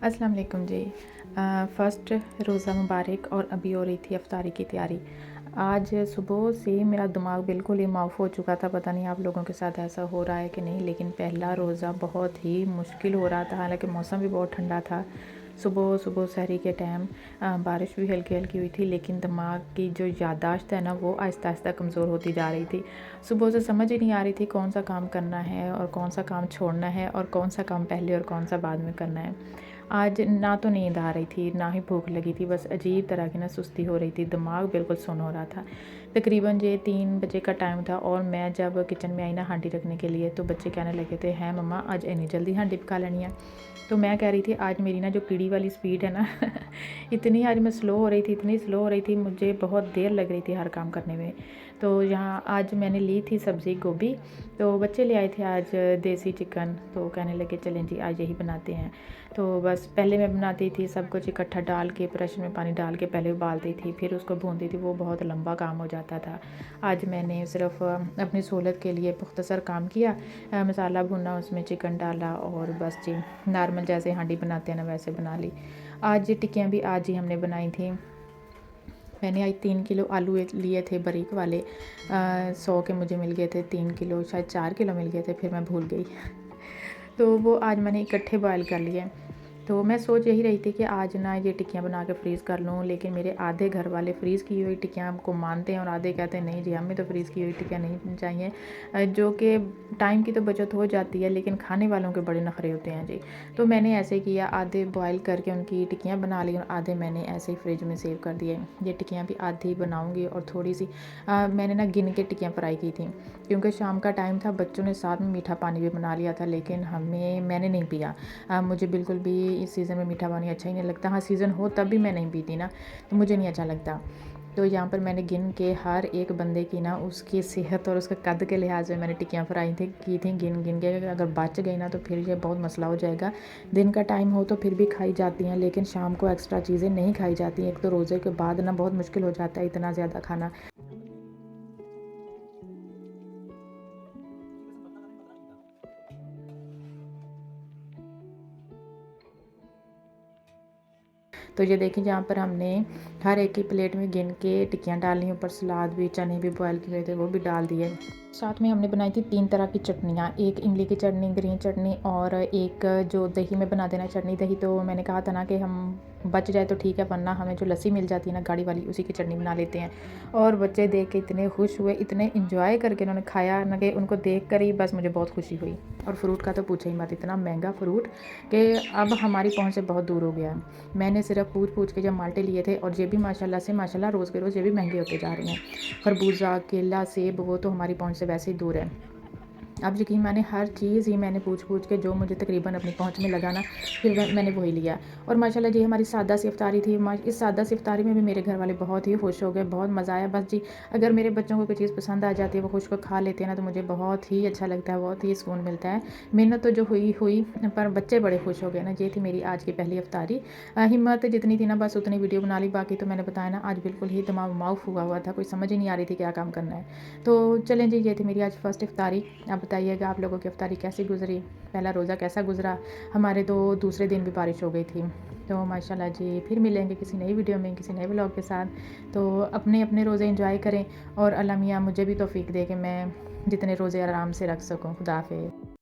अस्सलाम वालेकुम जी। फ़र्स्ट रोज़ा मुबारक और अभी हो रही थी इफ्तारी की तैयारी। आज सुबह से मेरा दिमाग बिल्कुल ही माफ़ हो चुका था, पता नहीं आप लोगों के साथ ऐसा हो रहा है कि नहीं, लेकिन पहला रोज़ा बहुत ही मुश्किल हो रहा था, हालाँकि मौसम भी बहुत ठंडा था। सुबह-सुबह सहरी के टाइम बारिश भी हल्की-हल्की हुई थी, लेकिन दिमाग की जो याददाश्त है ना, वो आहिस्ता-आहिस्ता कमज़ोर होती जा रही थी। सुबह से समझ ही नहीं आ रही थी कौन-सा काम करना है और कौन-सा काम छोड़ना है और कौन-सा काम पहले और कौन-सा बाद में करना है। आज ना तो नींद आ रही थी, ना ही भूख लगी थी, बस अजीब तरह की ना सुस्ती हो रही थी, दिमाग बिल्कुल सुन्न हो रहा था। तकरीबन ये 3 बजे का टाइम था और मैं जब किचन में आई ना हांडी रखने के लिए, तो बच्चे कहने लगे थे, हैं मम्मा आज इतनी जल्दी हांडी पका लेनी है। तो मैं कह रही थी आज मेरी ना जो कीड़ी वाली स्पीड है ना इतनी आज मैं स्लो हो रही थी, इतनी स्लो हो रही थी, मुझे बहुत देर लग रही थी हर काम करने में। तो यहाँ आज मैंने ली थी सब्ज़ी गोभी, तो बच्चे ले आए थे आज देसी चिकन, तो कहने लगे चलें जी आज यही बनाते हैं। तो बस पहले मैं बनाती थी सब कुछ इकट्ठा डाल के, प्रेशर में पानी डाल के पहले उबालती थी, फिर उसको भूनती थी, वो बहुत लंबा काम हो जाता था। आज मैंने सिर्फ अपनी सहूलत के लिए मुख्तसर काम किया, मसाला भुना, उसमें चिकन डाला और बस जी नॉर्मल जैसे हांडी बनाते हैं ना वैसे बना ली। आज ये टिक्कियाँ भी आज ही हमने बनाई थी। मैंने आज 3 किलो आलू लिए थे बारीक वाले, 100 के मुझे मिल गए थे 3 किलो, शायद 4 किलो मिल गए थे, फिर मैं भूल गई तो वो आज मैंने इकट्ठे बॉयल कर लिए। तो मैं सोच यही रही थी कि आज ना ये टिक्कियाँ बना के फ्रीज़ कर लूँ, लेकिन मेरे आधे घर वाले फ्रीज़ की हुई टिक्कियाँ को मानते हैं और आधे कहते हैं नहीं जी हमें तो फ्रीज़ की हुई टिक्कियाँ नहीं चाहिए। जो कि टाइम की तो बचत हो जाती है, लेकिन खाने वालों के बड़े नखरे होते हैं जी। तो मैंने ऐसे किया, आधे बॉयल करके उनकी टिक्कियाँ बना ली और आधे मैंने ऐसे ही फ्रिज में सेव कर दिए। ये टिक्कियाँ भी आधी बनाऊँगी और थोड़ी सी मैंने ना गिन के टिक्कियाँ फ्राई की थी, क्योंकि शाम का टाइम था, बच्चों ने साथ में मीठा पानी भी बना लिया था, लेकिन मैंने नहीं पिया। मुझे बिल्कुल भी इस सीज़न में मीठा पानी अच्छा ही नहीं लगता। हाँ, सीज़न हो तब भी मैं नहीं पीती ना, तो मुझे नहीं अच्छा लगता। तो यहाँ पर मैंने गिन के हर एक बंदे की ना उसकी सेहत और उसके कद के लिहाज से मैंने टिक्कियाँ फ्राई की थी गिन के। अगर बच गई ना तो फिर ये बहुत मसला हो जाएगा। दिन का टाइम हो तो फिर भी खाई जाती हैं, लेकिन शाम को एक्स्ट्रा चीज़ें नहीं खाई जाती। एक तो रोज़े के बाद ना बहुत मुश्किल हो जाता है इतना ज़्यादा खाना। तो ये देखिए यहाँ पर हमने हर एक की प्लेट में गिन के टिक्कियाँ डाली, ऊपर सलाद भी, चने भी बॉयल किए थे वो भी डाल दिए। साथ में हमने बनाई थी 3 तरह की चटनियाँ, एक इमली की चटनी, ग्रीन चटनी और एक जो दही में बना देना चटनी। दही तो मैंने कहा था ना कि हम बच जाए तो ठीक है, वरना हमें जो लस्सी मिल जाती है ना गाढ़ी वाली, उसी की चटनी बना लेते हैं। और बच्चे देख के इतने खुश हुए, इतने इंजॉय करके उन्होंने खाया ना कि उनको देख कर ही बस मुझे बहुत खुशी हुई। और फ्रूट का तो पूछो ही मत, इतना महंगा फ्रूट कि अब हमारी पहुँच से बहुत दूर हो गया है। मैंने सिर्फ पूछ-पूछ के जब माल्टे लिए थे और ये भी माशाल्लाह से माशाल्लाह रोज़ के रोज़ ये भी महंगे होते जा रहे हैं। खरबूजा, केला, सेब वो तो हमारी पहुँच से वैसे ही दूर है। अब यकीन माने हर चीज़ ही मैंने पूछ-पूछ के जो मुझे तकरीबन अपनी पहुँच में लगा ना, फिर मैंने वही लिया। और माशाल्लाह जी हमारी सादा सी इफ्तारी थी। इस सादा सी इफ्तारी में भी मेरे घर वाले बहुत ही खुश हो गए, बहुत मज़ा आया। बस जी अगर मेरे बच्चों को कोई चीज़ पसंद आ जाती है, वो खुश को खा लेते हैं ना, तो मुझे बहुत ही अच्छा लगता है, बहुत ही सुकून मिलता है। मेहनत तो जो हुई पर बच्चे बड़े खुश हो गए ना। ये थी मेरी आज की पहली इफ्तारी। हिम्मत जितनी थी ना बस उतनी वीडियो बना ली, बाकी तो मैंने बताया ना आज बिल्कुल ही दिमाग माउफ हुआ था, कोई समझ ही नहीं आ रही थी क्या काम करना है। तो चलें जी, ये थी मेरी आज फर्स्ट इफ्तारी। आप बताइएगा आप लोगों की इफ्तारी कैसी गुज़री? पहला रोज़ा कैसा गुज़रा? हमारे तो दूसरे दिन भी बारिश हो गई थी। तो माशाल्लाह जी फिर मिलेंगे किसी नई वीडियो में, किसी नए व्लॉग के साथ। तो अपने रोज़े एंजॉय करें और अल्लाह मियाँ मुझे भी तौफ़ीक दे कि मैं जितने रोज़े आराम से रख सकूँ। खुदा हाफ़िज़।